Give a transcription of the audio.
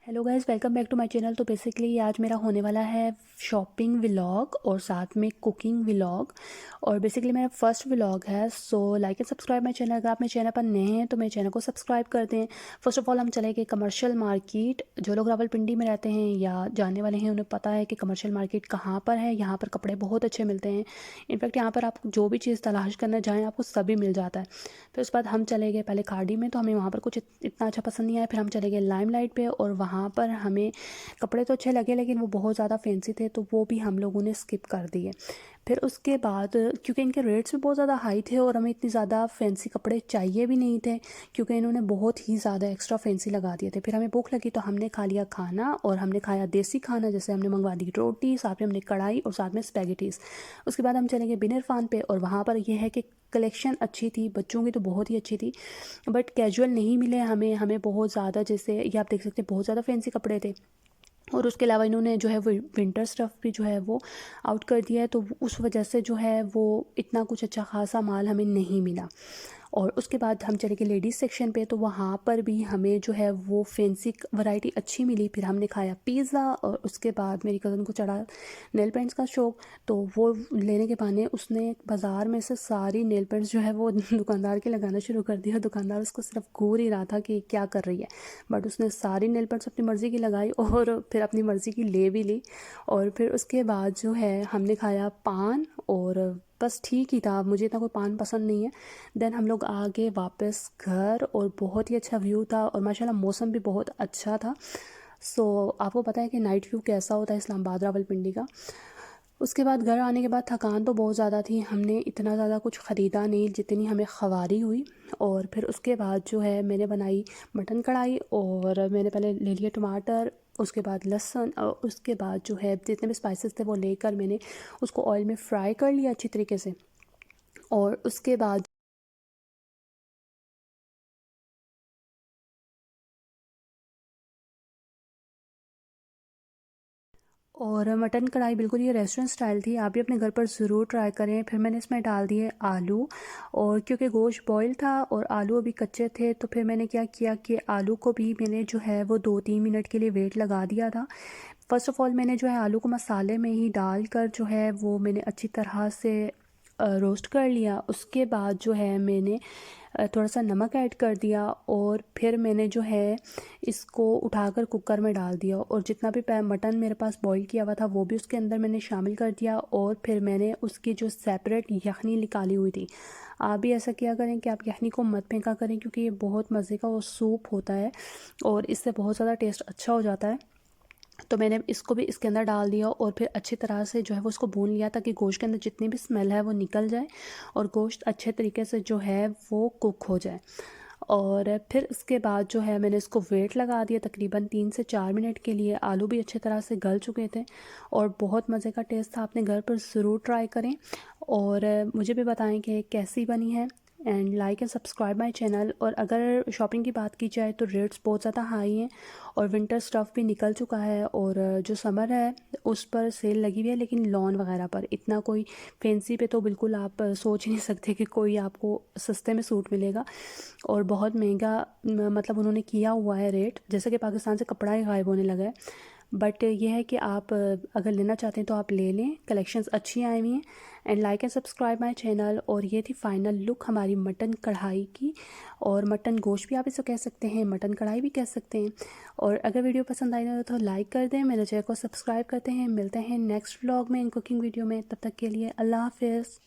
Hello guys, welcome back to my channel. तो basically आज मेरा होने वाला है शॉपिंग व्लॉग और साथ में कुकिंग व्लॉग। और बेसिकली मेरा फर्स्ट व्लॉग है। So like and subscribe my channel. अगर आप मेरे चैनल पर नए हैं तो मेरे चैनल को सब्सक्राइब कर दें। फर्स्ट ऑफ ऑल हम चले गए कमर्शियल मार्केट। जो लोग रावलपिंडी में रहते हैं या जानने वाले हैं उन्हें पता है कि कमर्शियल मार्केट कहाँ पर है। यहाँ पर कपड़े बहुत अच्छे मिलते हैं। इनफैक्ट यहाँ पर आप जो भी चीज़ तलाश करना चाहें आपको सभी मिल जाता है। फिर उसके बाद हम चले गए पहले खाड़ी में, तो हमें वहाँ पर कुछ इतना अच्छा पसंद नहीं आया। फिर हम चले गए लाइमलाइट पे और वहाँ पर हमें कपड़े तो अच्छे लगे लेकिन वो बहुत ज़्यादा फैंसी थे, तो वो भी हम लोगों ने स्किप कर दिए। फिर उसके बाद क्योंकि इनके रेट्स भी बहुत ज़्यादा हाई थे और हमें इतनी ज़्यादा फैंसी कपड़े चाहिए भी नहीं थे, क्योंकि इन्होंने बहुत ही ज़्यादा एक्स्ट्रा फैंसी लगा दिए थे। फिर हमें भूख लगी तो हमने खा लिया खाना, और हमने खाया देसी खाना। जैसे हमने मंगवा दी रोटी, साथ में हमने कढ़ाई और साथ में स्पैगेटीज़। उसके बाद हम चलेंगे बिनर फान पे, और वहाँ पर यह है कि कलेक्शन अच्छी थी, बच्चों की तो बहुत ही अच्छी थी, बट कैजुअल नहीं मिले हमें। हमें बहुत ज़्यादा, जैसे ये आप देख सकते हैं, बहुत ज़्यादा फैंसी कपड़े थे। और उसके अलावा इन्होंने जो है वो विंटर स्टफ़ भी जो है वो आउट कर दिया है, तो उस वजह से जो है वो इतना कुछ अच्छा खासा माल हमें नहीं मिला। और उसके बाद हम चले गए लेडीज़ सेक्शन पे, तो वहाँ पर भी हमें जो है वो फैंसी वैरायटी अच्छी मिली। फिर हमने खाया पिज़्ज़ा, और उसके बाद मेरी कज़न को चढ़ा नेल पेंट्स का शौक़, तो वो लेने के बहाने उसने बाज़ार में से सारी नेल पेंट्स जो है वो दुकानदार के लगाना शुरू कर दिया। दुकानदार उसको सिर्फ घूर ही रहा था कि क्या कर रही है, बट उसने सारी नेल पेंट्स अपनी मर्ज़ी की लगाई और फिर अपनी मर्ज़ी की ले भी ली। और फिर उसके बाद जो है हमने खाया पान, और बस ठीक ही था, मुझे इतना कोई पान पसंद नहीं है। देन हम लोग आ गए वापस घर, और बहुत ही अच्छा व्यू था और माशाल्लाह मौसम भी बहुत अच्छा था। सो आपको पता है कि नाइट व्यू कैसा होता है इस्लामाबाद रावलपिंडी का। उसके बाद घर आने के बाद थकान तो बहुत ज़्यादा थी, हमने इतना ज़्यादा कुछ ख़रीदा नहीं जितनी हमें ख्वारी हुई। और फिर उसके बाद जो है मैंने बनाई मटन कढ़ाई, और मैंने पहले ले लिया टमाटर, उसके बाद लहसुन, और उसके बाद जो है जितने भी स्पाइसेस थे वो लेकर मैंने उसको ऑयल में फ्राई कर लिया अच्छी तरीके से। और उसके बाद और मटन कढ़ाई बिल्कुल ये रेस्टोरेंट स्टाइल थी, आप भी अपने घर पर ज़रूर ट्राई करें। फिर मैंने इसमें डाल दिए आलू, और क्योंकि गोश्त बॉयल था और आलू अभी कच्चे थे, तो फिर मैंने क्या किया कि आलू को भी मैंने जो है वो 2-3 मिनट के लिए वेट लगा दिया था। फ़र्स्ट ऑफ़ ऑल मैंने जो है आलू को मसाले में ही डाल कर जो है वो मैंने अच्छी तरह से रोस्ट कर लिया। उसके बाद जो है मैंने थोड़ा सा नमक ऐड कर दिया, और फिर मैंने जो है इसको उठाकर कुकर में डाल दिया, और जितना भी मटन मेरे पास बॉईल किया हुआ था वो भी उसके अंदर मैंने शामिल कर दिया। और फिर मैंने उसकी जो सेपरेट यखनी निकाली हुई थी, आप भी ऐसा किया करें कि आप यखनी को मत फेंका करें, क्योंकि ये बहुत मज़े का वो सूप होता है और इससे बहुत ज़्यादा टेस्ट अच्छा हो जाता है। तो मैंने इसको भी इसके अंदर डाल दिया, और फिर अच्छी तरह से जो है वो उसको भून लिया, ताकि गोश्त के अंदर जितनी भी स्मेल है वो निकल जाए और गोश्त अच्छे तरीके से जो है वो कुक हो जाए। और फिर उसके बाद जो है मैंने इसको वेट लगा दिया तकरीबन 3 से 4 मिनट के लिए। आलू भी अच्छी तरह से गल चुके थे और बहुत मज़े का टेस्ट था। अपने घर पर ज़रूर ट्राई करें, और मुझे भी बताएं कि कैसी बनी है। And like and subscribe my channel. और अगर शॉपिंग की बात की जाए तो रेट्स बहुत ज़्यादा हाई हैं, और विंटर स्टफ़ भी निकल चुका है, और जो समर है उस पर सेल लगी हुई है, लेकिन लॉन वगैरह पर इतना कोई फैंसी पे तो बिल्कुल आप सोच ही नहीं सकते कि कोई आपको सस्ते में सूट मिलेगा। और बहुत महंगा मतलब उन्होंने किया हुआ है रेट, जैसे कि पाकिस्तान से कपड़ा ही गायब होने लगा है। बट ये है कि आप अगर लेना चाहते हैं तो आप ले लें, कलेक्शंस अच्छी आई हुई हैं। And like and subscribe my channel. और ये थी फाइनल लुक हमारी मटन कढ़ाई की, और मटन गोश्त भी आप इसे कह सकते हैं, मटन कढ़ाई भी कह सकते हैं। और अगर वीडियो पसंद आई हो तो लाइक कर दें, मेरे चैनल को सब्सक्राइब करते हैं। मिलते हैं नेक्स्ट व्लॉग में, इन कुकिंग वीडियो में। तब तक के लिए अल्लाह हाफिज़।